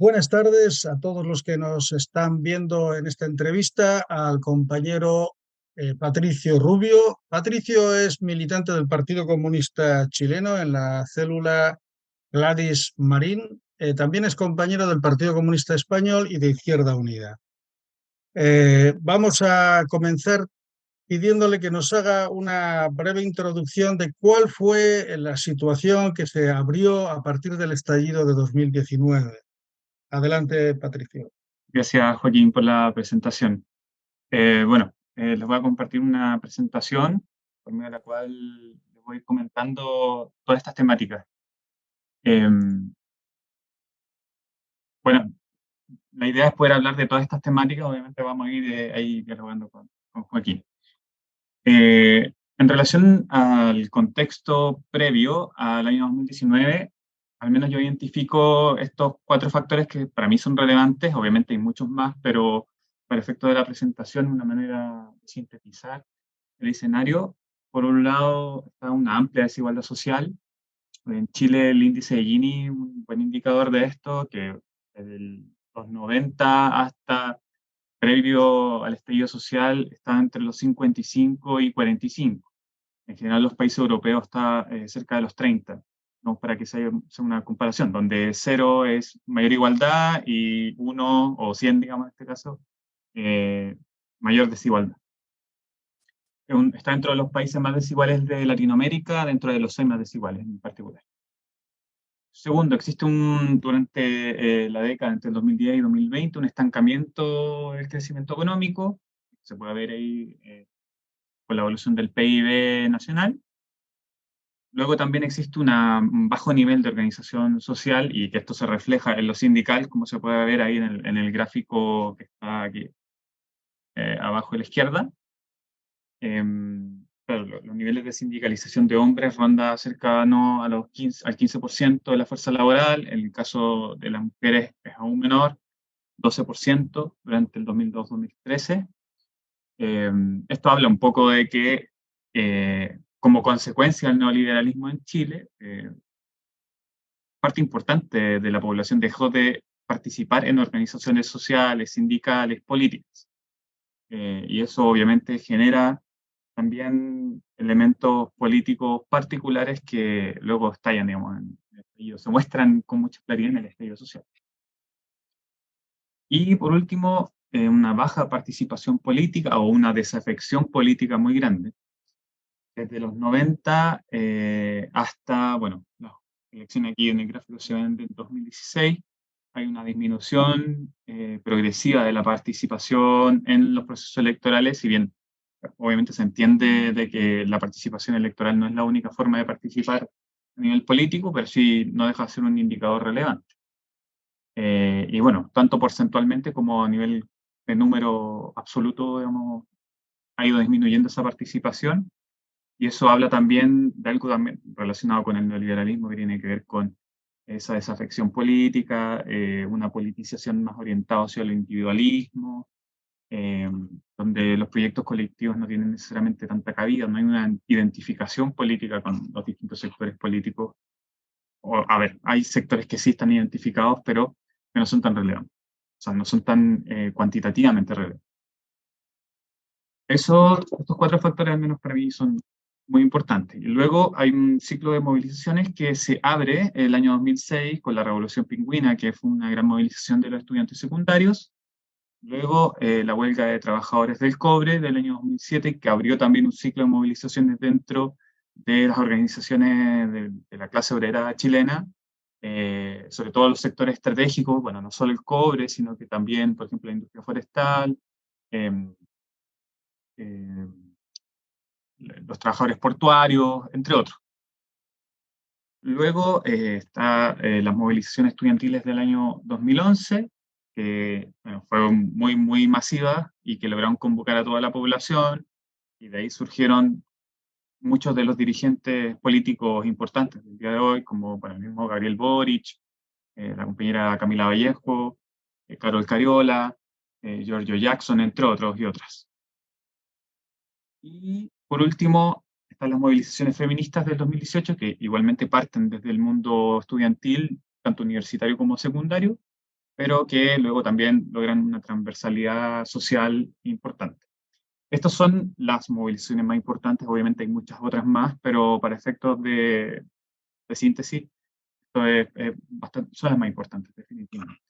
Buenas tardes a todos los que nos están viendo en esta entrevista, al compañero Patricio Rubio. Patricio es militante del Partido Comunista Chileno en la célula Gladys Marín. También es compañero del Partido Comunista Español y de Izquierda Unida. Vamos a comenzar pidiéndole que nos haga una breve introducción de cuál fue la situación que se abrió a partir del estallido de 2019. Adelante, Patricio. Gracias, Joaquín, por la presentación. Les voy a compartir una presentación por medio de la cual les voy a ir comentando todas estas temáticas. Eh, bueno, la idea es poder hablar de todas estas temáticas. Obviamente vamos a ir ahí dialogando con Joaquín. En relación al contexto previo al año 2019, al menos yo identifico estos 4 factores que para mí son relevantes. Obviamente hay muchos más, pero para efecto de la presentación, una manera de sintetizar el escenario. Por un lado, está una amplia desigualdad social. En Chile, el índice de Gini, un buen indicador de esto, que desde los 90 hasta previo al estallido social está entre los 55 y 45. En general, los países europeos está cerca de los 30, ¿no? Para que sea una comparación, donde 0 es mayor igualdad y 1 o 100, digamos en este caso, mayor desigualdad. Está dentro de los países más desiguales de Latinoamérica, dentro de los 6 más desiguales en particular. Segundo, existe durante la década entre el 2010 y 2020 un estancamiento del crecimiento económico. Se puede ver ahí con la evolución del PIB nacional. Luego también existe un bajo nivel de organización social y que esto se refleja en lo sindical, como se puede ver ahí en el gráfico que está aquí abajo a la izquierda. Claro, los niveles de sindicalización de hombres ronda cercano a al 15% de la fuerza laboral. En el caso de las mujeres es aún menor, 12% durante el 2002-2013. Esto habla un poco de que, como consecuencia del neoliberalismo en Chile, parte importante de la población dejó de participar en organizaciones sociales, sindicales, políticas. Y eso obviamente genera también elementos políticos particulares que luego estallan, digamos, en el estallido, se muestran con mucha claridad en el estallido social. Y por último, una baja participación política o una desafección política muy grande. Desde los 90 hasta, bueno, las elecciones aquí en el gráfico se ven del 2016, hay una disminución progresiva de la participación en los procesos electorales, si bien obviamente se entiende de que la participación electoral no es la única forma de participar a nivel político, pero sí no deja de ser un indicador relevante. Y bueno, tanto porcentualmente como a nivel de número absoluto, digamos, ha ido disminuyendo esa participación, y eso habla también de algo también relacionado con el neoliberalismo que tiene que ver con esa desafección política, una politización más orientada hacia el individualismo, donde los proyectos colectivos no tienen necesariamente tanta cabida, no hay una identificación política con los distintos sectores políticos. A ver, hay sectores que sí están identificados, pero que no son tan relevantes, o sea, no son tan cuantitativamente relevantes. Estos 4 factores al menos para mí son muy importantes. Y luego hay un ciclo de movilizaciones que se abre el año 2006 con la Revolución Pingüina, que fue una gran movilización de los estudiantes secundarios. Luego la huelga de trabajadores del cobre del año 2007, que abrió también un ciclo de movilizaciones dentro de las organizaciones de la clase obrera chilena, sobre todo los sectores estratégicos, bueno, no solo el cobre, sino que también, por ejemplo, la industria forestal, eh, eh, los trabajadores portuarios, entre otros. Luego está las movilizaciones estudiantiles del año 2011, que bueno, fueron muy, muy masivas y que lograron convocar a toda la población, y de ahí surgieron muchos de los dirigentes políticos importantes del día de hoy, como bueno, el mismo Gabriel Boric, la compañera Camila Vallejo, Carol Cariola, Giorgio Jackson, entre otros y otras. Y por último, están las movilizaciones feministas del 2018, que igualmente parten desde el mundo estudiantil, tanto universitario como secundario, pero que luego también logran una transversalidad social importante. Estas son las movilizaciones más importantes, obviamente hay muchas otras más, pero para efectos de síntesis, esto son las más importantes, definitivamente.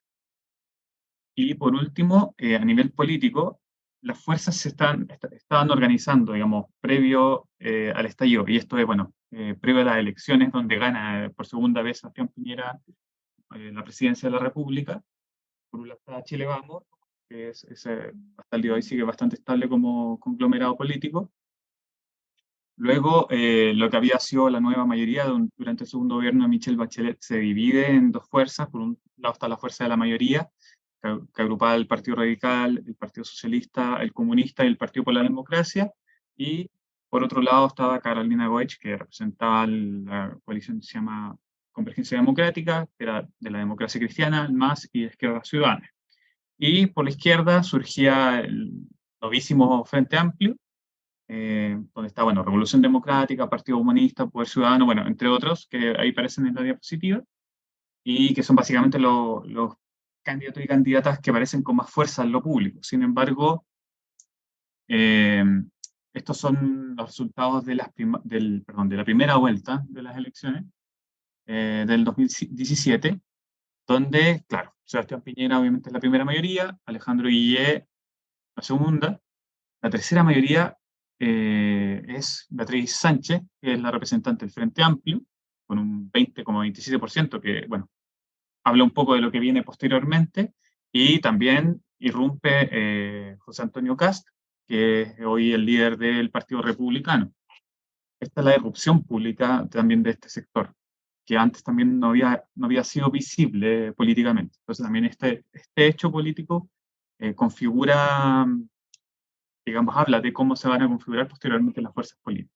Y por último, a nivel político, las fuerzas estaban organizando, digamos, previo al estallido, y esto es, bueno, previo a las elecciones, donde gana por segunda vez Sebastián Piñera la presidencia de la República. Por un lado está Chile Vamos, que hasta el día de hoy sigue bastante estable como conglomerado político. Luego, lo que había sido la nueva mayoría durante el segundo gobierno de Michelle Bachelet se divide en dos fuerzas. Por un lado está la fuerza de la mayoría, que agrupaba el Partido Radical, el Partido Socialista, el Comunista y el Partido por la Democracia. Y por otro lado estaba Carolina Goech, que representaba la coalición que se llama Convergencia Democrática, que era de la democracia cristiana, el MAS y Izquierda Ciudadana. Y por la izquierda surgía el novísimo Frente Amplio, donde está, bueno, Revolución Democrática, Partido Comunista, Poder Ciudadano, bueno, entre otros, que ahí aparecen en la diapositiva, y que son básicamente los candidatos y candidatas que aparecen con más fuerza en lo público. Sin embargo, eh, estos son los resultados de la primera vuelta de las elecciones del 2017, donde, claro, Sebastián Piñera obviamente es la primera mayoría, Alejandro Guillé la segunda. La tercera mayoría es Beatriz Sánchez, que es la representante del Frente Amplio, con un 20,27%, que, bueno, habla un poco de lo que viene posteriormente, y también irrumpe José Antonio Kast, que es hoy el líder del Partido Republicano. Esta es la irrupción pública también de este sector, que antes también no había sido visible políticamente. Entonces también este hecho político configura, digamos, habla de cómo se van a configurar posteriormente las fuerzas políticas.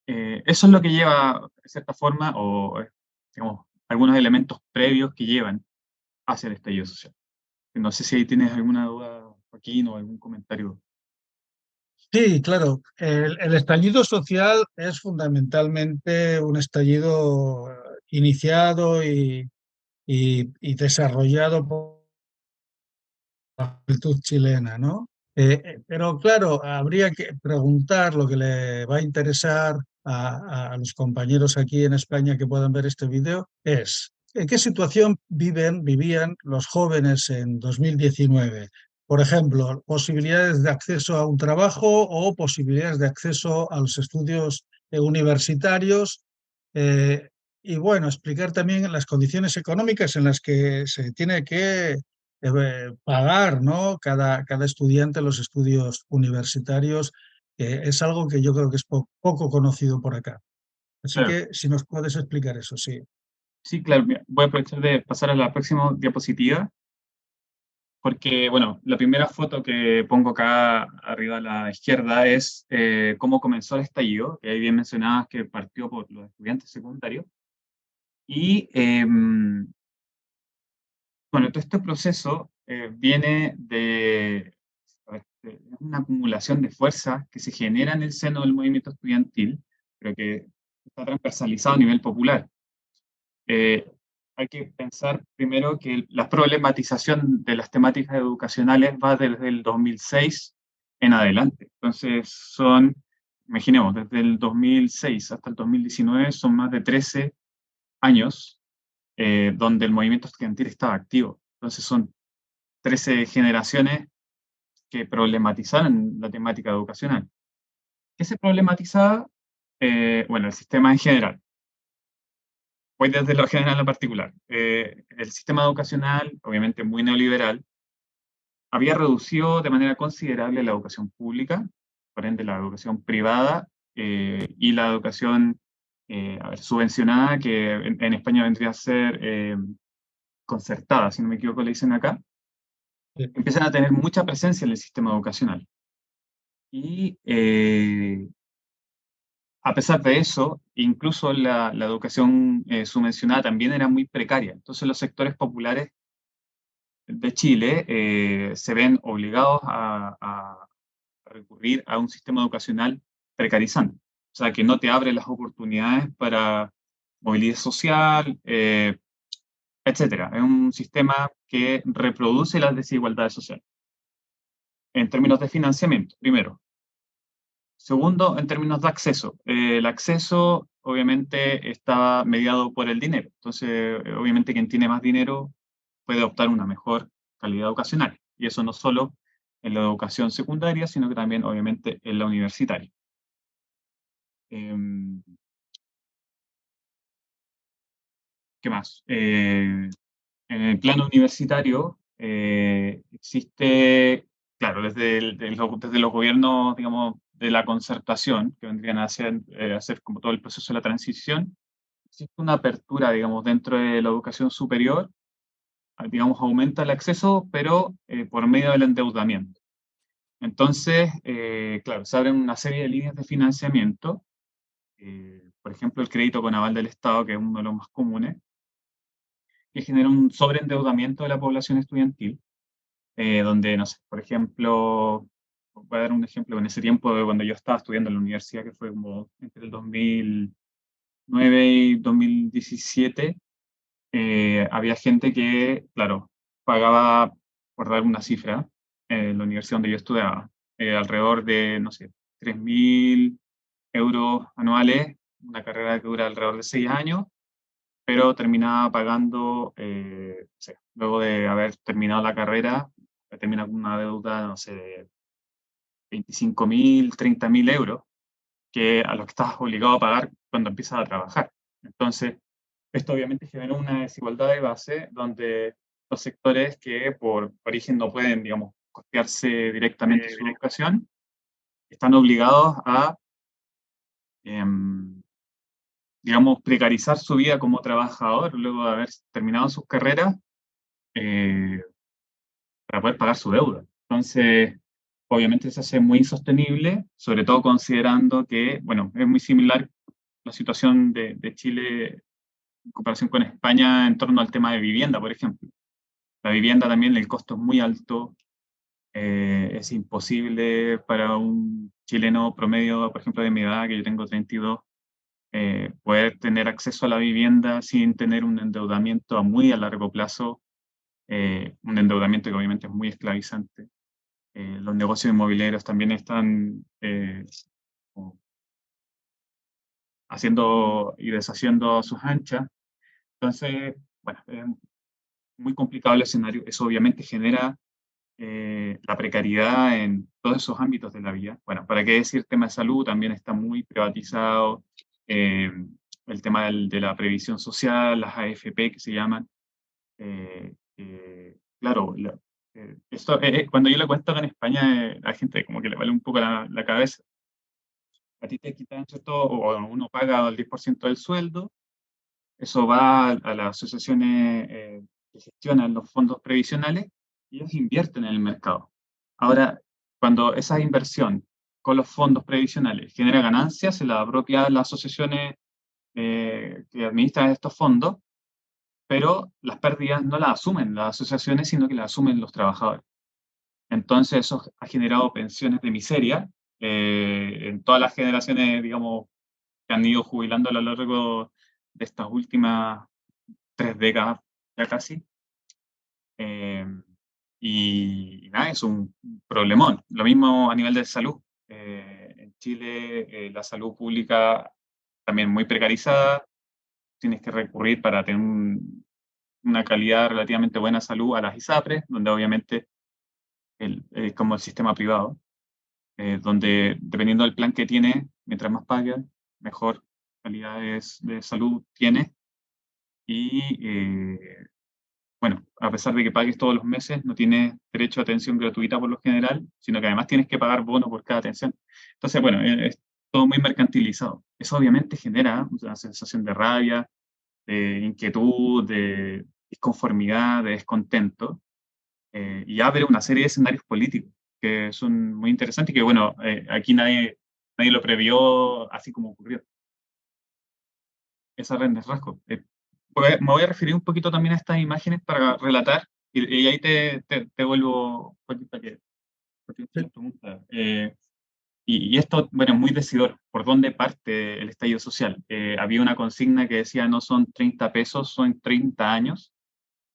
Eso es lo que lleva, de cierta forma, o digamos, algunos elementos previos que llevan hacia el estallido social. No sé si ahí tienes alguna duda, Joaquín, o algún comentario. Sí, claro. El estallido social es fundamentalmente un estallido iniciado y desarrollado por la juventud chilena, ¿no? Pero claro, habría que preguntar lo que le va a interesar a los compañeros aquí en España que puedan ver este vídeo es ¿en qué situación vivían los jóvenes en 2019? Por ejemplo, posibilidades de acceso a un trabajo o posibilidades de acceso a los estudios universitarios. eh, y bueno, explicar también las condiciones económicas en las que se tiene que pagar, ¿no? Cada estudiante los estudios universitarios, que es algo que yo creo que es poco conocido por acá. Así Claro, que si nos puedes explicar eso, sí. sí, claro. Mira, voy a aprovechar de pasar a la próxima diapositiva, porque, bueno, la primera foto que pongo acá arriba a la izquierda es cómo comenzó el estallido, que ahí bien mencionabas que partió por los estudiantes secundarios. Y, bueno, todo este proceso viene a ver, de una acumulación de fuerzas que se genera en el seno del movimiento estudiantil, pero que está transversalizado a nivel popular. Eh, Hay que pensar primero que la problematización de las temáticas educacionales va desde el 2006 en adelante. Entonces, imaginemos, desde el 2006 hasta el 2019 son más de 13 años donde el movimiento estudiantil estaba activo. Entonces, son 13 generaciones que problematizaron la temática educacional. ¿Qué se problematizaba? Bueno, el sistema en general. Voy desde lo general a lo particular. El sistema educacional, obviamente muy neoliberal, había reducido de manera considerable la educación pública, por ende la educación privada y la educación subvencionada, que en España vendría a ser concertada, si no me equivoco, le dicen acá, Sí. empiezan a tener mucha presencia en el sistema educacional. Y a pesar de eso, incluso la educación subvencionada también era muy precaria. Entonces los sectores populares de Chile se ven obligados a recurrir a un sistema educacional precarizante, o sea, que no te abre las oportunidades para movilidad social, etcétera. Es un sistema que reproduce las desigualdades sociales. En términos de financiamiento, primero. Segundo, en términos de acceso. El acceso, obviamente, está mediado por el dinero. Entonces, obviamente, quien tiene más dinero puede optar una mejor calidad educacional. Y eso no solo en la educación secundaria, sino que también, obviamente, en la universitaria. Em, ¿Qué más? En el plano universitario existe, claro, desde los gobiernos, digamos, de la concertación, que vendrían a hacer como todo el proceso de la transición, existe una apertura, digamos, dentro de la educación superior, digamos, aumenta el acceso, pero por medio del endeudamiento. Entonces, claro, se abren una serie de líneas de financiamiento, por ejemplo, el crédito con aval del Estado, que es uno de los más comunes, que genera un sobreendeudamiento de la población estudiantil, donde, no sé, por ejemplo, voy a dar un ejemplo, en ese tiempo de cuando yo estaba estudiando en la universidad, que fue como entre el 2009 y 2017, había gente que, claro, pagaba, por dar una cifra, en la universidad donde yo estudiaba, alrededor de, no sé, 3.000 euros anuales, una carrera que dura alrededor de 6 años, pero terminaba pagando, no sé, luego de haber terminado la carrera, termina con una deuda, no sé, de 25.000, 30.000 euros, que a los que estás obligado a pagar cuando empiezas a trabajar. Entonces, esto obviamente genera una desigualdad de base donde los sectores que por origen no pueden, digamos, costearse directamente su educación, están obligados a, em, digamos, precarizar su vida como trabajador luego de haber terminado sus carreras eh, para poder pagar su deuda. Entonces, obviamente se hace muy insostenible, sobre todo considerando que, bueno, es muy similar la situación de Chile en comparación con España en torno al tema de vivienda, por ejemplo. La vivienda también, el costo es muy alto, es imposible para un chileno promedio, por ejemplo, de mi edad, que yo tengo 32, poder tener acceso a la vivienda sin tener un endeudamiento a muy a largo plazo, un endeudamiento que obviamente es muy esclavizante. Los negocios inmobiliarios también están como haciendo y deshaciendo a sus anchas. Entonces, bueno, es muy complicado el escenario. Eso obviamente genera la precariedad en todos esos ámbitos de la vida. Bueno, para qué decir tema de salud, también está muy privatizado. eh, el tema de la previsión social, las AFP que se llaman. Claro, cuando yo le cuento que en España a la gente como que le vale un poco la cabeza. A ti te quitan, ¿cierto? O uno paga el 10% del sueldo, eso va a las asociaciones que gestionan los fondos previsionales y ellos invierten en el mercado. Ahora, cuando esa inversión con los fondos previsionales genera ganancias, se la apropia las asociaciones que administran estos fondos, pero las pérdidas no las asumen las asociaciones, sino que las asumen los trabajadores. Entonces, eso ha generado pensiones de miseria en todas las generaciones, digamos, que han ido jubilando a lo largo de estas últimas 3 décadas, ya casi. Eh, y nada, es un problemón. Lo mismo a nivel de salud. En Chile, la salud pública también muy precarizada. Tienes que recurrir para tener una calidad relativamente buena de salud a las ISAPRES, donde obviamente como el sistema privado, donde dependiendo del plan que tiene, mientras más pagas, mejor calidad de salud tiene. Y bueno, a pesar de que pagues todos los meses, no tienes derecho a atención gratuita por lo general, sino que además tienes que pagar bono por cada atención. Entonces, bueno, es todo muy mercantilizado. Eso obviamente genera una sensación de rabia, de inquietud, de disconformidad, de descontento, y abre una serie de escenarios políticos que son muy interesantes y que, bueno, aquí nadie lo previó así como ocurrió. Esa grandes rasgos. Me voy a referir un poquito también a estas imágenes para relatar, y ahí te vuelvo para que Sí. las preguntas. Y esto, bueno, es muy decidor. ¿Por dónde parte el estallido social? Había una consigna que decía no son 30 pesos, son 30 años.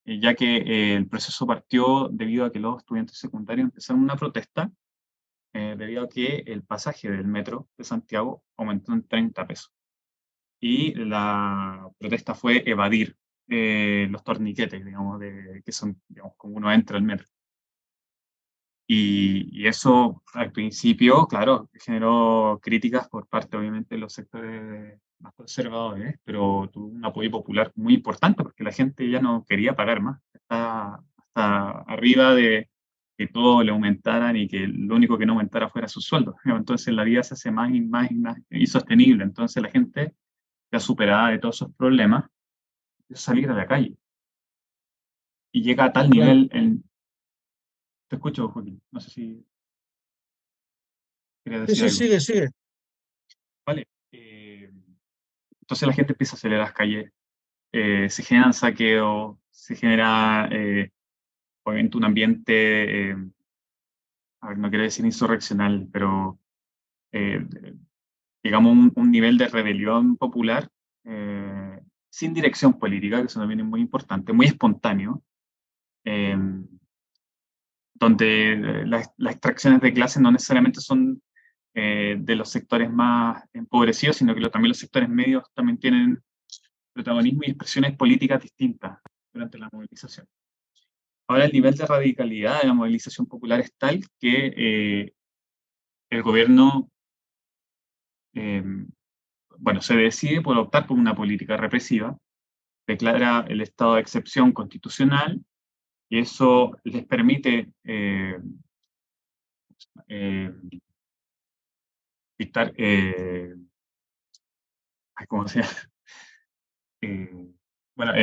ya que el proceso partió debido a que los estudiantes secundarios empezaron una protesta debido a que el pasaje del metro de Santiago aumentó en 30 pesos. Y la protesta fue evadir los torniquetes, digamos, que son, digamos, como uno entra al metro. Y eso al principio, claro, generó críticas por parte, obviamente, de los sectores más conservadores, pero tuvo un apoyo popular muy importante porque la gente ya no quería pagar más. Está hasta arriba de que todo le aumentaran y que lo único que no aumentara fuera su sueldo. Entonces la vida se hace más y más y más insostenible. Entonces la gente, ya superada de todos esos problemas, empieza a salir a la calle. Y llega a tal Claro. nivel, te escucho, Joaquín, no sé si querías Sí, decir sí, algo. sigue, sigue. Vale. Entonces la gente empieza a salir a las calles, se generan saqueos, se genera obviamente un ambiente, a ver, no quiero decir insurreccional, pero eh, digamos un nivel de rebelión popular eh, sin dirección política, que eso también es muy importante, muy espontáneo, eh, donde las extracciones de clase no necesariamente son de los sectores más empobrecidos, sino que también los sectores medios también tienen protagonismo y expresiones políticas distintas durante la movilización. Ahora el nivel de radicalidad de la movilización popular es tal que el gobierno, eh, bueno, se decide por optar por una política represiva, declara el estado de excepción constitucional y eso les permite eh, dictar, ay, ¿cómo se llama? Eh, bueno,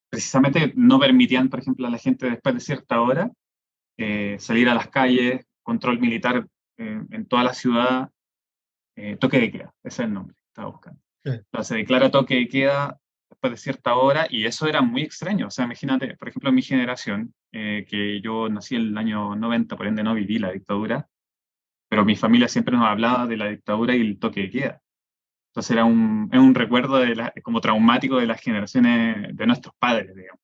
precisamente no permitían, por ejemplo, a la gente después de cierta hora salir a las calles, control militar en toda la ciudad, toque de queda, ese es el nombre que estaba buscando. Sí. Entonces, se declara toque de queda después de cierta hora y eso era muy extraño. O sea, imagínate, por ejemplo, en mi generación, que yo nací en el año 90, por ende no viví la dictadura, pero mi familia siempre nos hablaba de la dictadura y el toque de queda. Entonces era es un recuerdo como traumático de las generaciones de nuestros padres, digamos.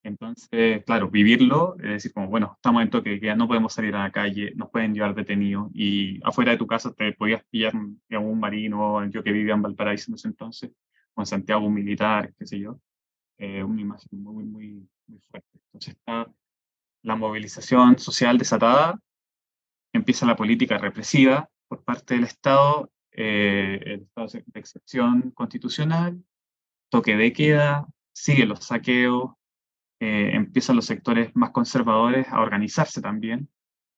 Entonces, claro, vivirlo, es decir, como, bueno, estamos en toque de queda, no podemos salir a la calle, nos pueden llevar detenidos y afuera de tu casa te podías pillar, digamos, un marino, yo que vivía en Valparaíso en ese entonces, o en Santiago, un militar, qué sé yo, una imagen muy, muy, muy fuerte. Entonces está la movilización social desatada, empieza la política represiva por parte del Estado, el estado de excepción constitucional, toque de queda, siguen los saqueos, empiezan los sectores más conservadores a organizarse también,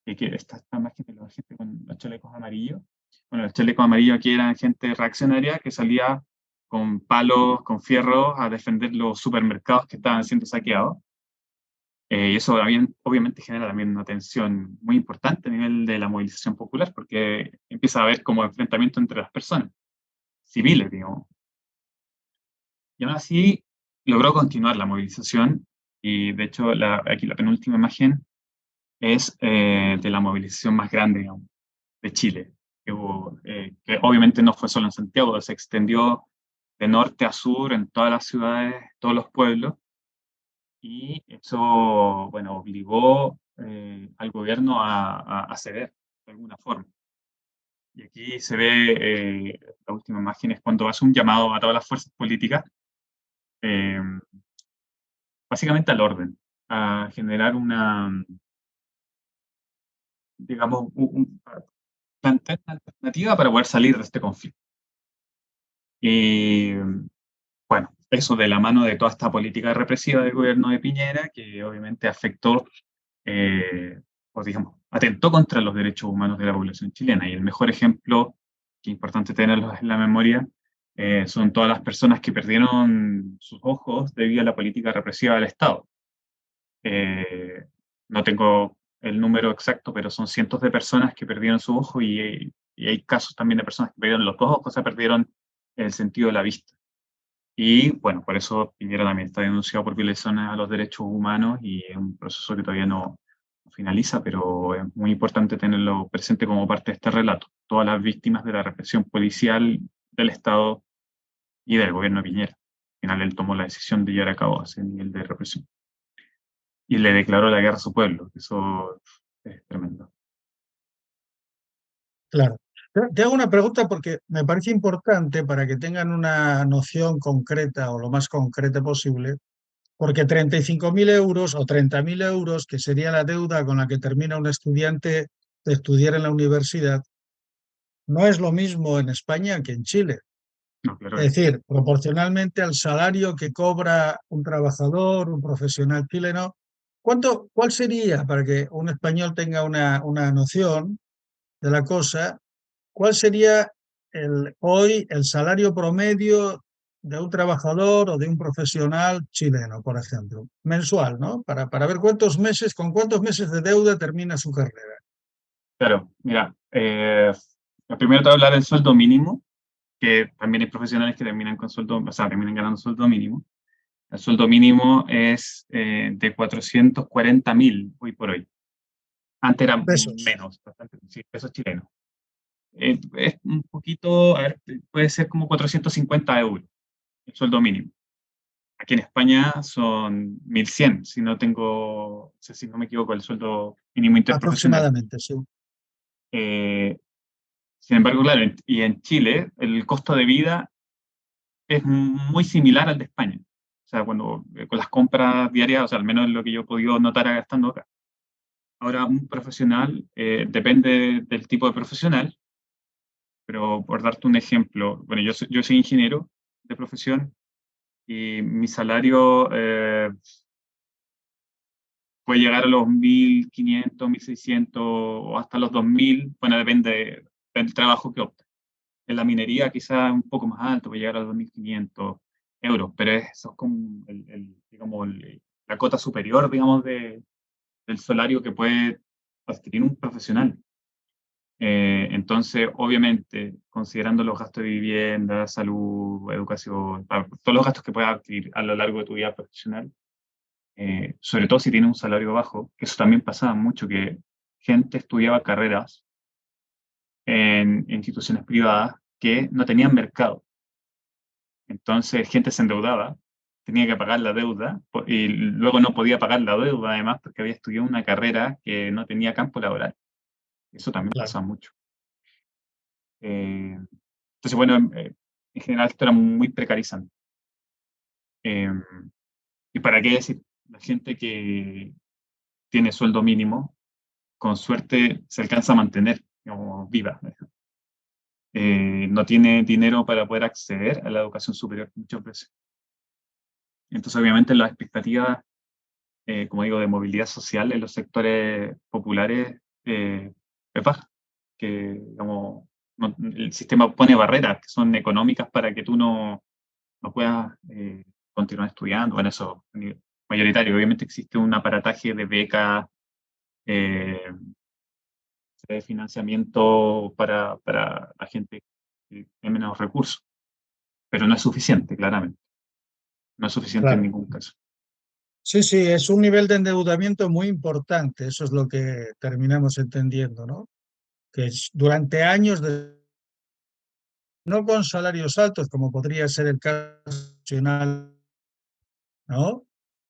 y que esta imagen de la gente con los chalecos amarillos. Bueno, los chalecos amarillos aquí eran gente reaccionaria que salía con palos, con fierros, a defender los supermercados que estaban siendo saqueados. Y eso también, obviamente genera también una tensión muy importante a nivel de la movilización popular, porque empieza a haber como enfrentamiento entre las personas, civiles, digamos. Y aún así logró continuar la movilización, y de hecho aquí la penúltima imagen es de la movilización más grande, digamos, de Chile, que obviamente no fue solo en Santiago, se extendió de norte a sur en todas las ciudades, todos los pueblos, y eso, bueno, obligó al gobierno a ceder de alguna forma. Y aquí se ve, la última imagen es cuando hace un llamado a todas las fuerzas políticas, eh, básicamente al orden, a generar una, digamos, plantear una alternativa para poder salir de este conflicto. Y bueno, eso de la mano de toda esta política represiva del gobierno de Piñera, que obviamente afectó, o digamos, atentó contra los derechos humanos de la población chilena. Y el mejor ejemplo, que es importante tenerlo en la memoria, son todas las personas que perdieron sus ojos debido a la política represiva del Estado. Eh, no tengo el número exacto, pero son cientos de personas que perdieron su ojo y hay casos también de personas que perdieron los dos ojos, o sea, perdieron el sentido de la vista. Y bueno, por eso Piñera también está denunciado por violaciones a los derechos humanos y es un proceso que todavía no finaliza, pero es muy importante tenerlo presente como parte de este relato. Todas las víctimas de la represión policial del Estado y del gobierno de Piñera. final él tomó la decisión de llevar a cabo ese nivel de represión. Y le declaró la guerra a su pueblo. Eso es tremendo. Claro. Te hago una pregunta porque me parece importante para que tengan una noción concreta o lo más concreta posible, porque 35.000 euros o 30.000 euros, que sería la deuda con la que termina un estudiante de estudiar en la universidad, no es lo mismo en España que en Chile. No, claro que Es no. decir, proporcionalmente al salario que cobra un trabajador, un profesional chileno, ¿cuál sería, para que un español tenga una noción de la cosa, cuál sería hoy el salario promedio de un trabajador o de un profesional chileno, por ejemplo, mensual, ¿no? Para ver con cuántos meses de deuda termina su carrera. Claro, mira, primero te voy a hablar del sueldo mínimo, que también hay profesionales que terminan con sueldo, o sea, terminan ganando sueldo mínimo. El sueldo mínimo es de 440.000 hoy por hoy. Antes era Pesos. menos, bastante, sí, pesos chilenos. Es un poquito, a ver, puede ser como 450 euros el sueldo mínimo. Aquí en España son 1.100 si no tengo, o sea, si no me equivoco, el sueldo mínimo interprofesional. Aproximadamente, sí. Eh, Sin embargo, claro, y en Chile el costo de vida es muy similar al de España. O sea, cuando con las compras diarias, o sea, al menos lo que yo he podido notar gastando acá. Ahora, un profesional, depende del tipo de profesional, pero por darte un ejemplo, bueno, yo soy ingeniero de profesión y mi salario puede llegar a los 1.500, 1.600 o hasta los 2.000, bueno, depende del trabajo que opte. En la minería quizá un poco más alto, puede llegar a los 2.500 euros, pero eso es como digamos, la cota superior, digamos, del salario que puede adquirir un profesional. Entonces, obviamente, considerando los gastos de vivienda, salud, educación, todos los gastos que puedas adquirir a lo largo de tu vida profesional, sobre todo si tienes un salario bajo, que eso también pasaba mucho, que gente estudiaba carreras en instituciones privadas que no tenían mercado. Entonces, gente se endeudaba, tenía que pagar la deuda y luego no podía pagar la deuda además porque había estudiado una carrera que no tenía campo laboral. Eso también Claro. pasa mucho. Entonces, bueno, en general esto era muy precarizante. Eh, ¿Y para qué decir? La gente que tiene sueldo mínimo, con suerte se alcanza a mantener, digamos, viva. No tiene dinero para poder acceder a la educación superior muchas veces. Entonces, obviamente, las expectativas, como digo, de movilidad social en los sectores populares es baja. Que, digamos, el sistema pone barreras que son económicas para que tú no puedas continuar estudiando. Bueno, eso a nivel mayoritario. Obviamente existe un aparataje de becas, eh, de financiamiento para la gente que tiene menos recursos, pero no es suficiente, claramente. No es suficiente en Claro. ningún caso. Sí, sí, es un nivel de endeudamiento muy importante, eso es lo que terminamos entendiendo, ¿no? Que durante años, no con salarios altos, como podría ser el caso nacional, ¿no?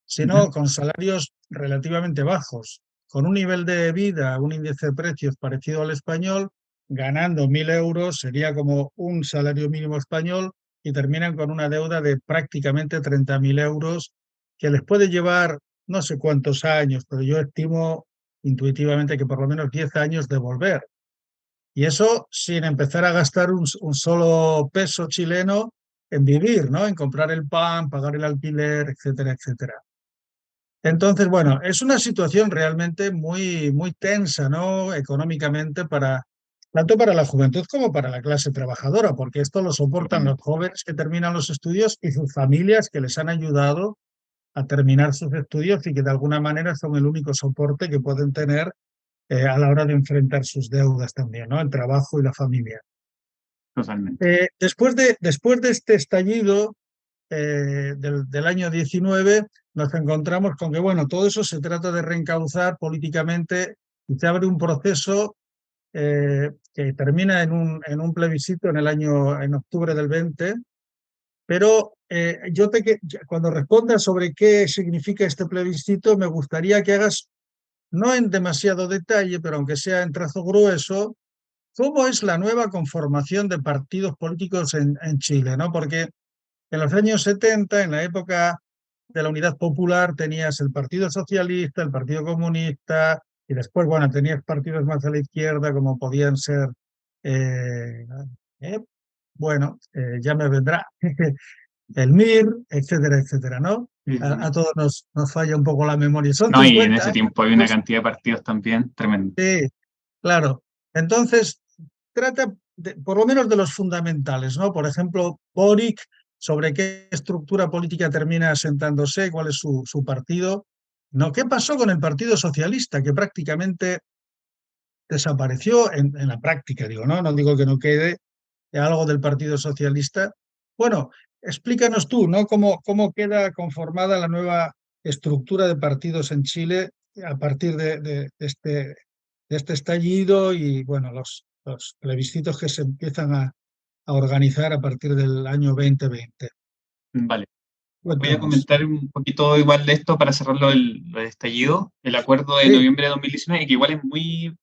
Sino Ujú. con salarios relativamente bajos, con un nivel de vida, un índice de precios parecido al español, ganando 1.000 euros sería como un salario mínimo español y terminan con una deuda de prácticamente 30.000 euros que les puede llevar no sé cuántos años, pero yo estimo intuitivamente que por lo menos 10 años de volver. Y eso sin empezar a gastar un solo peso chileno en vivir, ¿no? En comprar el pan, pagar el alquiler, etcétera, etcétera. Entonces, bueno, es una situación realmente muy, muy tensa, ¿no? Económicamente tanto para la juventud como para la clase trabajadora, porque esto lo soportan los Totalmente. jóvenes que terminan los estudios y sus familias que les han ayudado a terminar sus estudios y que de alguna manera son el único soporte que pueden tener a la hora de enfrentar sus deudas también, ¿no? El trabajo y la familia. Totalmente. Después de este estallido del año 19, nos encontramos con que, bueno, todo eso se trata de reencauzar políticamente y se abre un proceso que termina en un plebiscito en octubre del 20, Pero cuando respondas sobre qué significa este plebiscito, me gustaría que hagas, no en demasiado detalle, pero aunque sea en trazo grueso, cómo es la nueva conformación de partidos políticos en Chile, ¿no? Porque en los años 70, en la época de la Unidad Popular, tenías el Partido Socialista, el Partido Comunista, y después, bueno, tenías partidos más a la izquierda, como podían ser, eh, eh, bueno, ya me vendrá, el MIR, etcétera, etcétera, ¿no? Sí, sí. A todos nos falla un poco la memoria. Son No, y en 50 ese años, tiempo había una pues cantidad de partidos también tremenda. sí, claro. Entonces, trata por lo menos de los fundamentales, ¿no? Por ejemplo, Boric, sobre qué estructura política termina asentándose, cuál es su partido. ¿No? ¿Qué pasó con el Partido Socialista, que prácticamente desapareció en la práctica, digo, ¿no? No digo que no quede algo del Partido Socialista. Bueno, explícanos tú, ¿no? ¿Cómo queda conformada la nueva estructura de partidos en Chile a partir de este estallido y, bueno, los plebiscitos que se empiezan a organizar a partir del año 2020? Vale. Voy a Cuéntanos. comentar un poquito igual de esto para cerrarlo lo del estallido, el acuerdo de Sí, noviembre de 2019, que igual es muy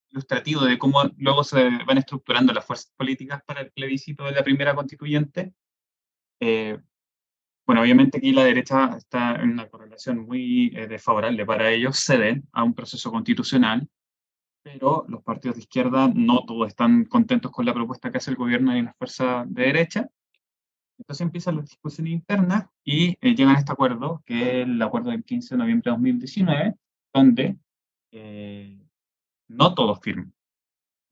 ilustrativo de cómo luego se van estructurando las fuerzas políticas para el plebiscito de la primera constituyente. Eh, bueno, obviamente aquí la derecha está en una correlación muy desfavorable para ellos, ceden a un proceso constitucional, pero los partidos de izquierda no todos están contentos con la propuesta que hace el gobierno y las fuerzas de derecha. Entonces empiezan las discusiones internas y llegan a este acuerdo, que es el acuerdo del 15 de noviembre de 2019, donde eh, no todos firman.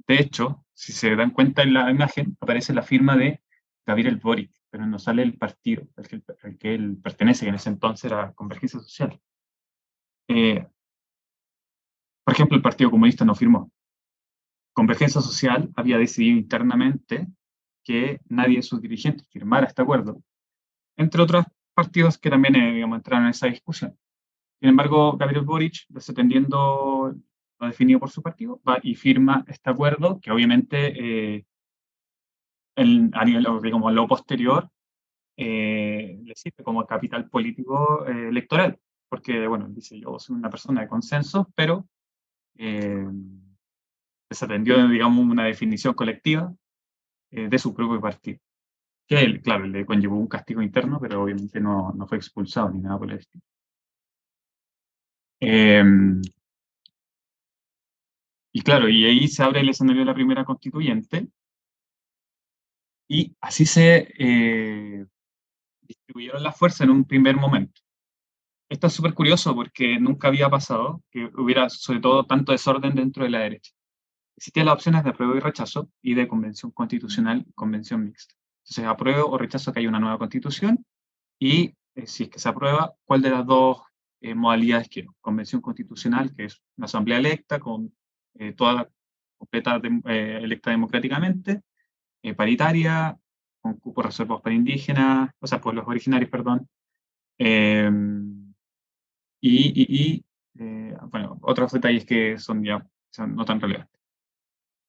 De hecho, si se dan cuenta en la imagen, aparece la firma de Gabriel Boric, pero no sale el partido al que él pertenece, que en ese entonces era Convergencia Social. Eh, por ejemplo, el Partido Comunista no firmó. Convergencia Social había decidido internamente que nadie de sus dirigentes firmara este acuerdo, entre otros partidos que también digamos, entraron en esa discusión. Sin embargo, Gabriel Boric, desatendiendo lo definido por su partido, va y firma este acuerdo, que obviamente a nivel, digamos, lo posterior, le sirve como capital político electoral, porque, bueno, dice, yo soy una persona de consenso, pero eh, desatendió, digamos, una definición colectiva de su propio partido. Que él, claro, le conllevó un castigo interno, pero obviamente no fue expulsado ni nada por el estilo. Eh, y claro, y ahí se abre el escenario de la primera constituyente, y así se distribuyeron las fuerzas en un primer momento. Esto es súper curioso porque nunca había pasado que hubiera, sobre todo, tanto desorden dentro de la derecha. Existían las opciones de apruebo y rechazo y de convención constitucional, convención mixta. Entonces, apruebo o rechazo que haya una nueva constitución y, si es que se aprueba, ¿cuál de las dos modalidades quiero? Convención constitucional, que es una asamblea electa con toda completa electa democráticamente, paritaria, con cupos reservados para indígenas, o sea, pueblos originarios, perdón, eh, bueno, otros detalles que son no tan relevantes.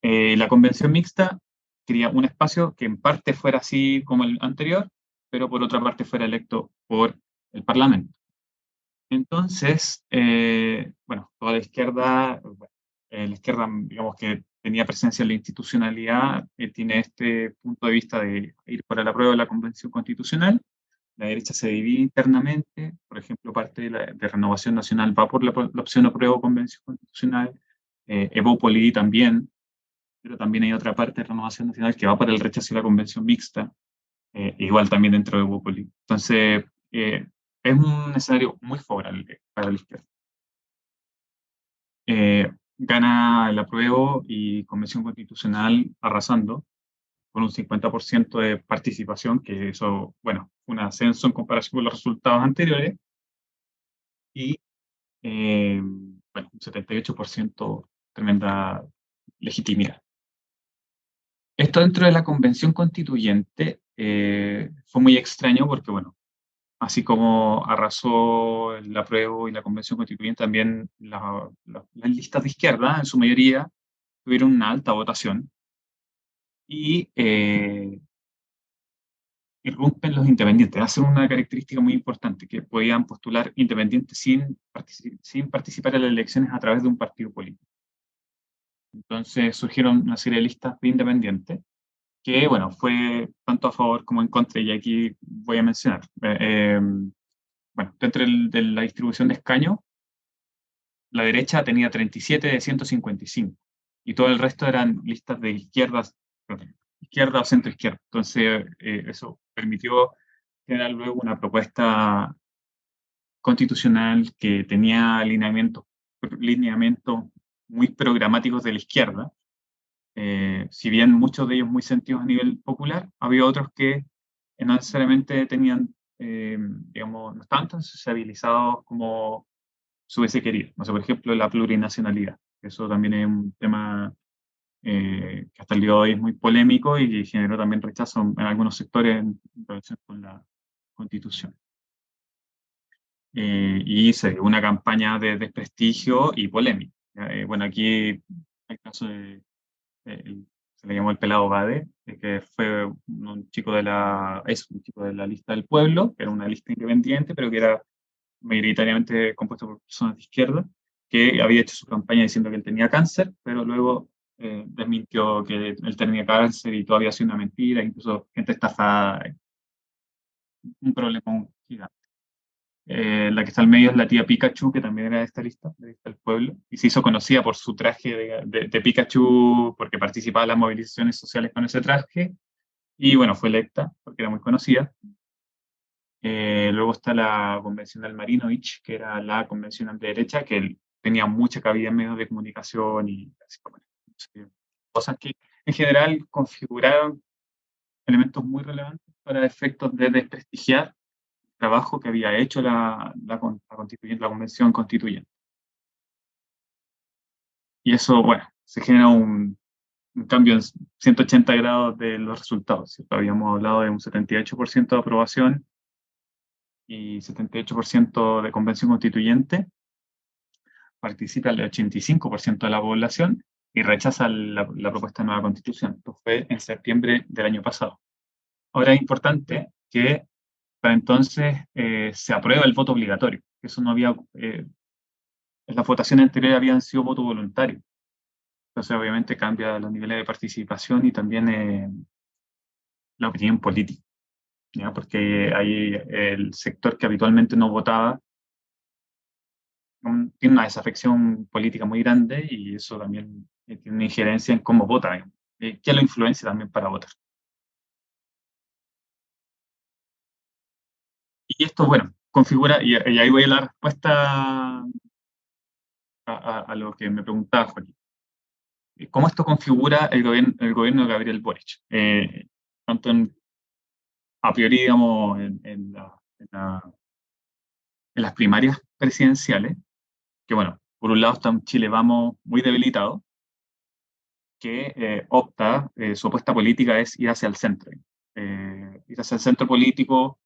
La convención mixta quería un espacio que en parte fuera así como el anterior, pero por otra parte fuera electo por el Parlamento. Entonces, bueno, toda la izquierda, digamos que tenía presencia en la institucionalidad, tiene este punto de vista de ir por el apruebo de la Convención Constitucional. La derecha se divide internamente, por ejemplo, parte de Renovación Nacional va por la opción apruebo Convención Constitucional, Evópoli también, pero también hay otra parte de Renovación Nacional que va por el rechazo de la Convención Mixta, igual también dentro de Evópoli. Entonces, es un escenario muy favorable para la izquierda. Gana el apruebo y Convención Constitucional arrasando, con un 50% de participación, que eso, bueno, un ascenso en comparación con los resultados anteriores, y bueno, un 78% tremenda legitimidad. Esto dentro de la Convención Constituyente fue muy extraño porque, bueno, así como arrasó el apruebo y la Convención Constituyente, también las listas de izquierda, en su mayoría, tuvieron una alta votación. Y irrumpen los independientes. Hacen una característica muy importante, que podían postular independientes sin participar en las elecciones a través de un partido político. Entonces surgieron una serie de listas de independientes, que, bueno, fue tanto a favor como en contra, y aquí voy a mencionar. Bueno, dentro de la distribución de escaños, la derecha tenía 37 de 155, y todo el resto eran listas de izquierda o centro izquierda. Entonces, eso permitió generar luego una propuesta constitucional que tenía lineamientos muy programáticos de la izquierda. Si bien muchos de ellos muy sentidos a nivel popular, había otros que no necesariamente tenían, digamos, no estaban tan sociabilizados como se hubiese querido. No sé, por ejemplo, la plurinacionalidad. Eso también es un tema que hasta el día de hoy es muy polémico y que generó también rechazo en algunos sectores en relación con la Constitución. Y se dio una campaña de desprestigio y polémica. Bueno, aquí el caso se le llamó el Pelado Bade, que fue un chico es un chico de la lista del pueblo, que era una lista independiente, pero que era mayoritariamente compuesta por personas de izquierda, que había hecho su campaña diciendo que él tenía cáncer, pero luego desmintió que él tenía cáncer y todo había sido una mentira, incluso gente estafada, un problema gigante. La que está al medio es la tía Pikachu, que también era de esta lista, de lista del pueblo, y se hizo conocida por su traje de Pikachu, porque participaba en las movilizaciones sociales con ese traje, y bueno, fue electa porque era muy conocida. Luego está la convencional Marinovich, que era la convencional de derecha, que tenía mucha cabida en medios de comunicación y así, bueno, cosas que en general configuraron elementos muy relevantes para efectos de desprestigiar trabajo que había hecho la Convención Constituyente. Y eso, bueno, se genera un cambio en 180 grados de los resultados, ¿cierto? Habíamos hablado de un 78% de aprobación y 78% de Convención Constituyente. Participa el 85% de la población y rechaza la propuesta de nueva Constitución. Esto fue en septiembre del año pasado. Ahora es importante que para entonces se aprueba el voto obligatorio. Eso no había, en las votaciones anteriores habían sido voto voluntario. Entonces, obviamente, cambia los niveles de participación y también la opinión política, ¿ya? Porque ahí el sector que habitualmente no votaba tiene una desafección política muy grande y eso también tiene una injerencia en cómo vota, que lo influencia también para votar. Y esto, bueno, configura, y ahí voy a la respuesta a lo que me preguntaba Joaquín. ¿Cómo esto configura el gobierno de Gabriel Boric? Tanto a priori, digamos, en las primarias presidenciales, que bueno, por un lado está un Chile Vamos muy debilitado, que opta, su apuesta política es ir hacia el centro. Ir hacia el centro político,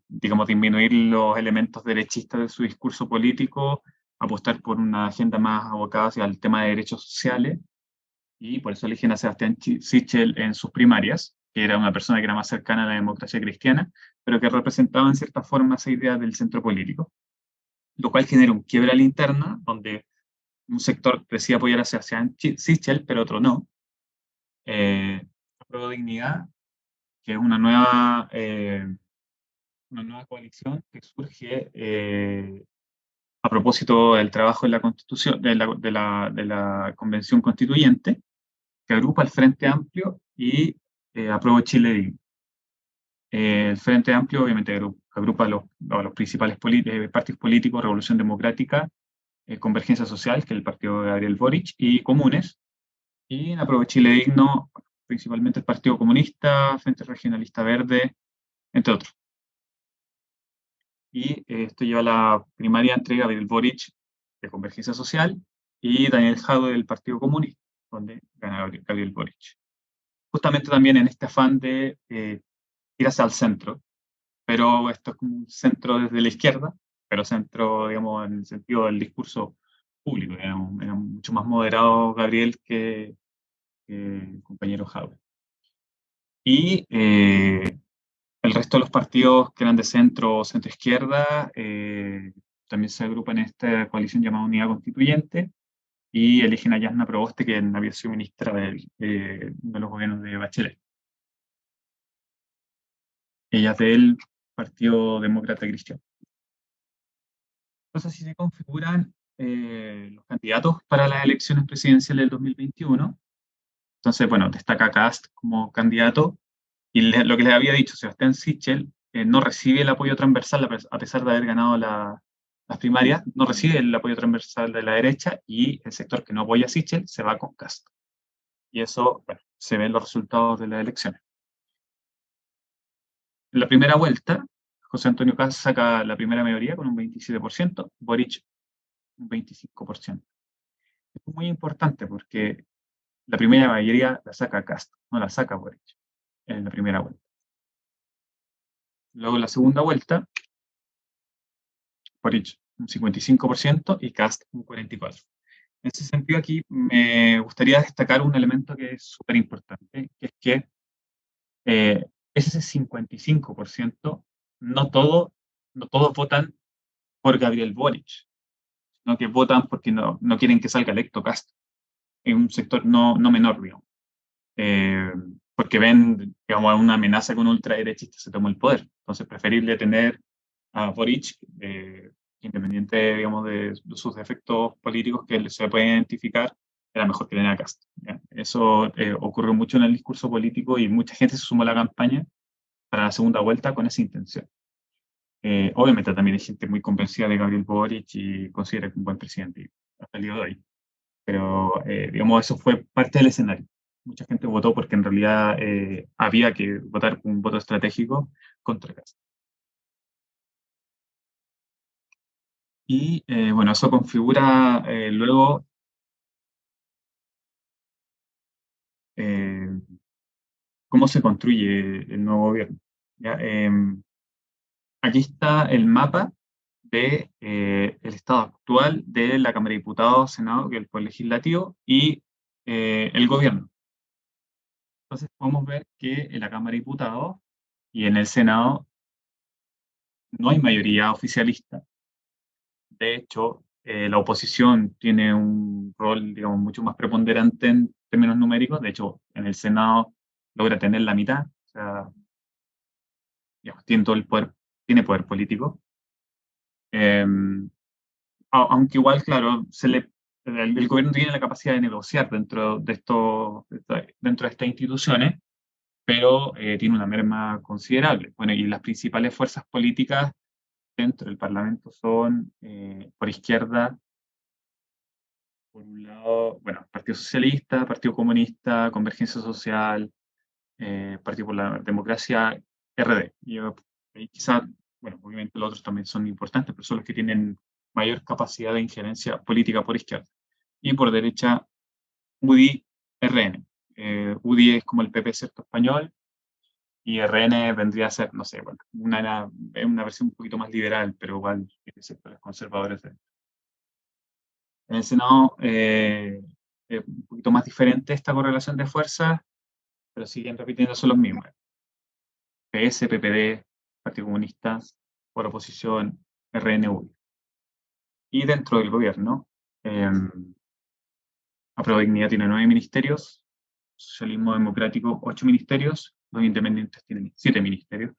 digamos, disminuir los elementos derechistas de su discurso político, apostar por una agenda más abocada hacia el tema de derechos sociales, y por eso eligen a Sebastián Sichel en sus primarias, que era una persona que era más cercana a la democracia cristiana, pero que representaba en cierta forma esa idea del centro político, lo cual genera un quiebre a la interna, donde un sector decía apoyar a Sebastián Sichel, pero otro no. Pro Dignidad, que es una nueva coalición que surge a propósito del trabajo de la Constitución, de la Convención Constituyente, que agrupa el Frente Amplio y Apruebo Chile Digno. El Frente Amplio obviamente agrupa a los principales partidos políticos: Revolución Democrática, Convergencia Social, que es el partido de Gabriel Boric, y Comunes. Y en Apruebo Chile Digno, principalmente el Partido Comunista, Frente Regionalista Verde, entre otros. Y esto lleva a la primaria entre Gabriel Boric, de Convergencia Social, y Daniel Jadwe, del Partido Comunista, donde gana Gabriel Boric. Justamente también en este afán de ir hacia el centro, pero esto es como un centro desde la izquierda, pero centro, digamos, en el sentido del discurso público. Era mucho más moderado Gabriel que el compañero Jadwe. Y el resto de los partidos que eran de centro o centro-izquierda también se agrupan en esta coalición llamada Unidad Constituyente y eligen a Yasna Proboste, que había sido ministra de los gobiernos de Bachelet. Ella es del Partido Demócrata Cristiano. Entonces, así se configuran los candidatos para las elecciones presidenciales del 2021. Entonces, bueno, destaca Kast como candidato y lo que les había dicho, Sebastián Sichel no recibe el apoyo transversal a pesar de haber ganado las primarias, no recibe el apoyo transversal de la derecha y el sector que no apoya a Sichel se va con Kast. Y eso, bueno, se ven los resultados de las elecciones. En la primera vuelta, José Antonio Kast saca la primera mayoría con un 27%, Boric un 25%. Es muy importante porque la primera mayoría la saca Kast, no la saca Boric en la primera vuelta. Luego en la segunda vuelta, Boric un 55% y Kast un 44%. En ese sentido aquí me gustaría destacar un elemento que es súper importante, que es que ese 55%, no todos votan por Gabriel Boric, sino que votan porque no quieren que salga electo Kast. Es un sector no menor, digamos. Porque ven, digamos, una amenaza con un ultraderechista se tomó el poder. Entonces, preferible tener a Boric, independiente, digamos, de sus defectos políticos que se pueden identificar, era mejor que tener a Kast. ¿Ya? Eso ocurrió mucho en el discurso político y mucha gente se sumó a la campaña para la segunda vuelta con esa intención. Obviamente también hay gente muy convencida de Gabriel Boric y considera que es un buen presidente y hasta el día de hoy. Pero, digamos, eso fue parte del escenario. Mucha gente votó porque en realidad había que votar con un voto estratégico contra Kast. Y bueno, eso configura luego eh, cómo se construye el nuevo gobierno. ¿Ya? Aquí está el mapa de el estado actual de la Cámara de Diputados, Senado, que es el Poder Legislativo, y el gobierno. Entonces podemos ver que en la Cámara de Diputados y en el Senado no hay mayoría oficialista. De hecho, la oposición tiene un rol, digamos, mucho más preponderante en términos numéricos. De hecho, en el Senado logra tener la mitad. O sea, digamos, tiene todo el poder, tiene poder político. Eh, aunque igual, claro, el gobierno tiene la capacidad de negociar dentro de estas instituciones, pero tiene una merma considerable. Bueno, y las principales fuerzas políticas dentro del Parlamento son, por izquierda, por un lado, bueno, Partido Socialista, Partido Comunista, Convergencia Social, Partido por la Democracia, RD. Y quizá, bueno, obviamente los otros también son importantes, pero son los que tienen mayor capacidad de injerencia política por izquierda. Y por derecha, UDI, RN. UDI es como el PP cierto español, y RN vendría a ser, no sé, bueno, una versión un poquito más liberal, pero igual tiene sectores conservadores. En el Senado es un poquito más diferente esta correlación de fuerzas, pero siguen repitiendo, son los mismos. PS, PPD, Partido Comunista, por oposición, RNU. Y dentro del gobierno, eh, Aprueba Dignidad tiene 9 ministerios, Socialismo Democrático 8 ministerios, los independientes tienen 7 ministerios.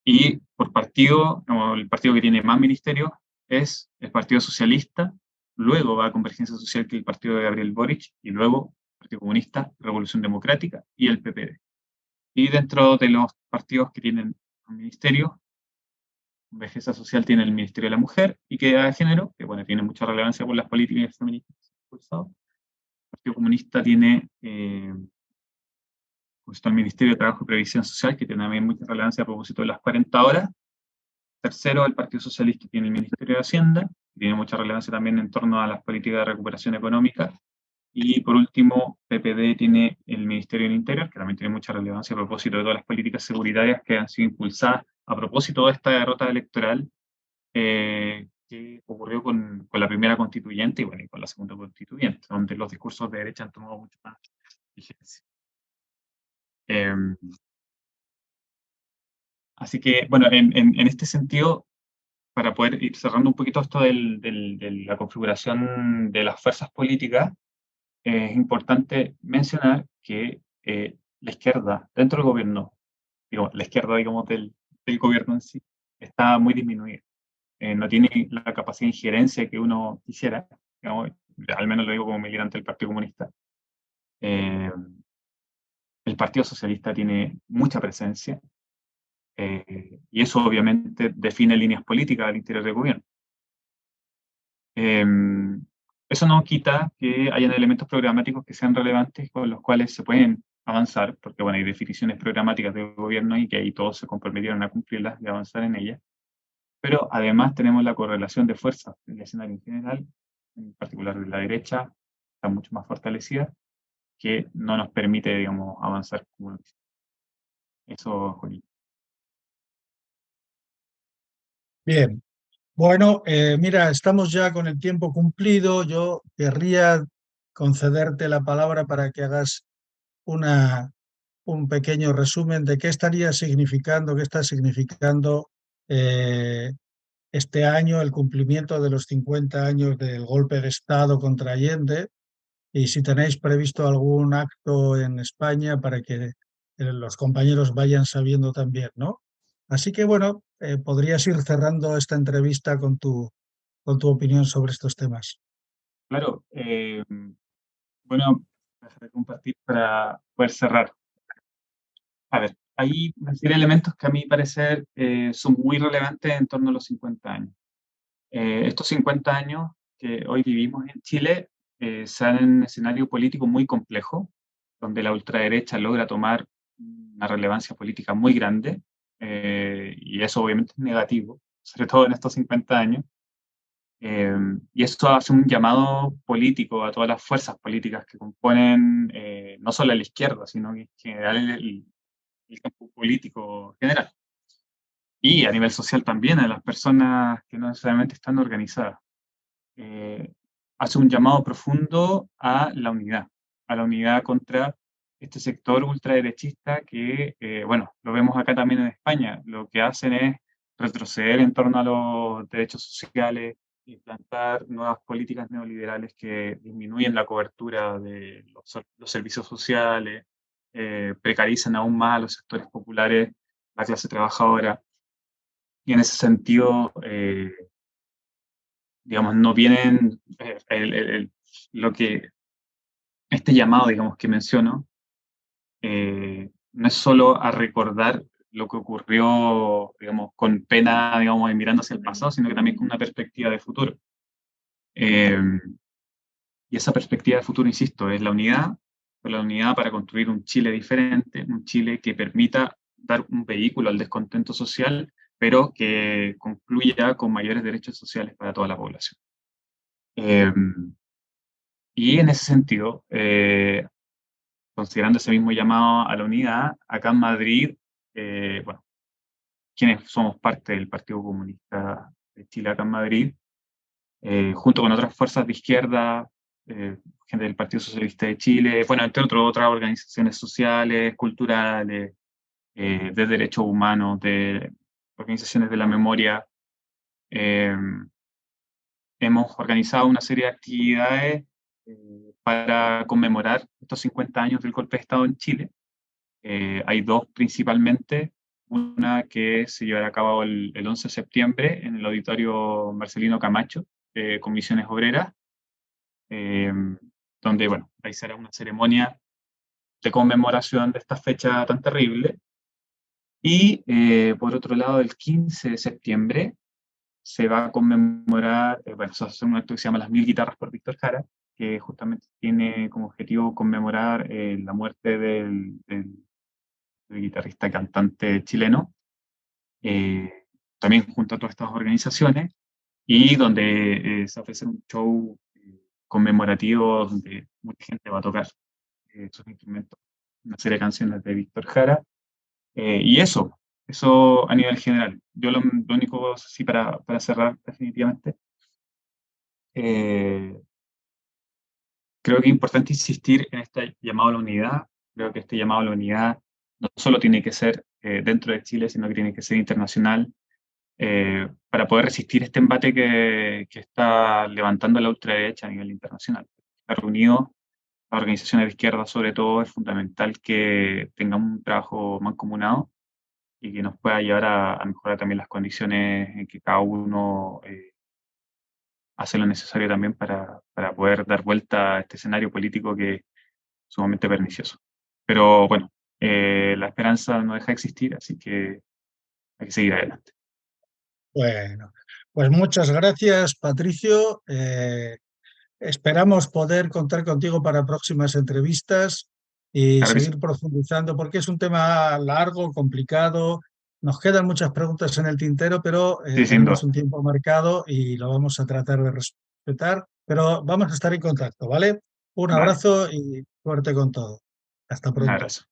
Y por partido, el partido que tiene más ministerios es el Partido Socialista, luego va a Convergencia Social, que es el partido de Gabriel Boric, y luego Partido Comunista, Revolución Democrática y el PPD. Y dentro de los partidos que tienen ministerios, Convergencia Social tiene el Ministerio de la Mujer y Equidad de Género, que bueno, tiene mucha relevancia por las políticas feministas impulsadas. El Partido Comunista tiene pues, el Ministerio de Trabajo y Previsión Social, que tiene también mucha relevancia a propósito de las 40 horas. Tercero, el Partido Socialista tiene el Ministerio de Hacienda, que tiene mucha relevancia también en torno a las políticas de recuperación económica. Y por último, PPD tiene el Ministerio del Interior, que también tiene mucha relevancia a propósito de todas las políticas seguridarias que han sido impulsadas a propósito de esta derrota electoral que ocurrió con la primera constituyente y, bueno, y con la segunda constituyente, donde los discursos de derecha han tomado mucha más vigencia. Así que, bueno, en este sentido, para poder ir cerrando un poquito esto de la configuración de las fuerzas políticas, es importante mencionar que la izquierda dentro del gobierno, digo, la izquierda, digamos, del gobierno en sí, está muy disminuida. No tiene la capacidad de injerencia que uno quisiera, digamos, al menos lo digo como militante del Partido Comunista. Eh, el Partido Socialista tiene mucha presencia, y eso obviamente define líneas políticas al interior del gobierno. Eh, Eso no quita que hayan elementos programáticos que sean relevantes con los cuales se pueden avanzar, porque bueno, hay definiciones programáticas del gobierno y que ahí todos se comprometieron a cumplirlas y avanzar en ellas. Pero además tenemos la correlación de fuerzas en el escenario en general, en particular de la derecha, está mucho más fortalecida, que no nos permite, digamos, avanzar como lo dice. Eso, Joaquín. Bien, bueno, mira, estamos ya con el tiempo cumplido. Yo querría concederte la palabra para que hagas una, un pequeño resumen de qué estaría significando, qué está significando eh, este año el cumplimiento de los 50 años del golpe de Estado contra Allende y si tenéis previsto algún acto en España para que los compañeros vayan sabiendo también, ¿no? Así que bueno, podrías ir cerrando esta entrevista con tu opinión sobre estos temas. Claro, bueno, dejar compartir para poder cerrar. A ver, hay una serie de elementos que a mi parecer son muy relevantes en torno a los 50 años. Estos 50 años que hoy vivimos en Chile se dan en un escenario político muy complejo, donde la ultraderecha logra tomar una relevancia política muy grande, y eso obviamente es negativo, sobre todo en estos 50 años. Eh, y esto hace un llamado político a todas las fuerzas políticas que componen no solo a la izquierda, sino que en general el campo político general. Y a nivel social también, a las personas que no necesariamente están organizadas. Eh, Hace un llamado profundo a la unidad contra este sector ultraderechista que, bueno, lo vemos acá también en España. Lo que hacen es retroceder en torno a los derechos sociales, implantar nuevas políticas neoliberales que disminuyen la cobertura de los servicios sociales, precarizan aún más a los sectores populares, la clase trabajadora. Y en ese sentido, digamos, no vienen lo que, este llamado, digamos, que menciono, no es solo a recordar lo que ocurrió, digamos, con pena, digamos, mirando hacia el pasado, sino que también con una perspectiva de futuro. Eh, y esa perspectiva de futuro, insisto, es la unidad para construir un Chile diferente, un Chile que permita dar un vehículo al descontento social, pero que concluya con mayores derechos sociales para toda la población. Eh, y en ese sentido, considerando ese mismo llamado a la unidad, acá en Madrid, bueno, quienes somos parte del Partido Comunista de Chile acá en Madrid, junto con otras fuerzas de izquierda, gente del Partido Socialista de Chile, bueno, entre otras organizaciones sociales, culturales, de derechos humanos, de organizaciones de la memoria, eh, hemos organizado una serie de actividades para conmemorar estos 50 años del golpe de Estado en Chile. Hay dos principalmente, una que se llevará a cabo el 11 de septiembre en el auditorio Marcelino Camacho, de Comisiones Obreras, eh, donde, bueno, ahí será una ceremonia de conmemoración de esta fecha tan terrible. Y por otro lado, el 15 de septiembre se va a conmemorar, bueno, se va a hacer un acto que se llama Las Mil Guitarras por Víctor Jara, que justamente tiene como objetivo conmemorar la muerte del guitarrista y cantante chileno, eh, también junto a todas estas organizaciones, y donde se va a ofrecer un show conmemorativo donde mucha gente va a tocar sus instrumentos, una serie de canciones de Víctor Jara, y eso a nivel general. Yo lo único, sí, para cerrar definitivamente, eh, creo que es importante insistir en este llamado a la unidad. Creo que este llamado a la unidad no solo tiene que ser dentro de Chile, sino que tiene que ser internacional, para poder resistir este embate que está levantando la ultraderecha a nivel internacional. Estar unidos, las organizaciones de izquierda sobre todo, es fundamental que tengamos un trabajo mancomunado y que nos pueda llevar a mejorar también las condiciones en que cada uno hace lo necesario también para poder dar vuelta a este escenario político que es sumamente pernicioso. Pero bueno, la esperanza no deja de existir, así que hay que seguir adelante. Bueno, pues muchas gracias, Patricio. Esperamos poder contar contigo para próximas entrevistas y Claro que sí, seguir profundizando, porque es un tema largo, complicado. Nos quedan muchas preguntas en el tintero, pero sí, sin tenemos duda. un tiempo marcado y lo vamos a tratar de respetar. Pero vamos a estar en contacto, ¿vale? Un Vale, abrazo y suerte con todo. Hasta un pronto. abrazo.